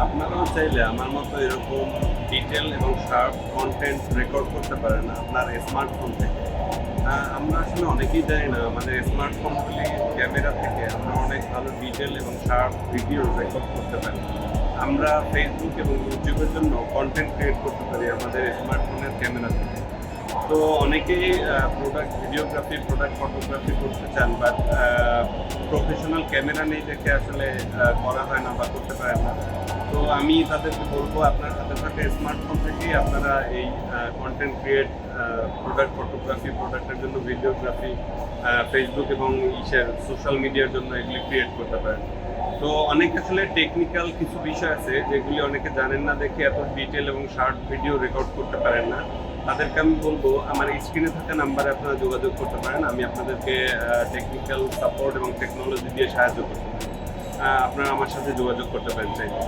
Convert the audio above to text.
আপনারাও চাইলে আমার মতো এরকম ডিটেল এবং শার্প কন্টেন্ট রেকর্ড করতে পারেন আপনার স্মার্টফোন থেকে। আমরা আসলে অনেকেই জানি না আমাদের স্মার্টফোনগুলি ক্যামেরা থেকে আমরা অনেক ভালো ডিটেল এবং শার্প ভিডিও রেকর্ড করতে পারি। আমরা ফেসবুক এবং ইউটিউবের জন্য কন্টেন্ট ক্রিয়েট করতে পারি আমাদের স্মার্টফোনের ক্যামেরা থেকে। তো অনেকেই প্রোডাক্ট ভিডিওগ্রাফি, প্রোডাক্ট ফটোগ্রাফি করতে চান, বাট প্রফেশনাল ক্যামেরা নেই দেখে আসলে করা হয় না বা করতে পারেন না। তো আমি তাদেরকে বলবো আপনার হাতে থাকা স্মার্টফোন থেকেই আপনারা এই কন্টেন্ট ক্রিয়েট, প্রোডাক্ট ফটোগ্রাফি, প্রোডাক্টের জন্য ভিডিওগ্রাফি, ফেসবুক এবং সোশ্যাল মিডিয়ার জন্য এগুলি ক্রিয়েট করতে পারেন। তো অনেক আসলে টেকনিক্যাল কিছু বিষয় আছে যেগুলি অনেকে জানেন না দেখে এত ডিটেল এবং শর্ট ভিডিও রেকর্ড করতে পারেন না। তাদেরকে আমি বলবো আমার স্ক্রিনে থাকা নাম্বারে আপনারা যোগাযোগ করতে পারেন। আমি আপনাদেরকে টেকনিক্যাল সাপোর্ট এবং টেকনোলজি দিয়ে সাহায্য করতে পারি। আপনারা আমার সাথে যোগাযোগ করতে পারেন চাইলে।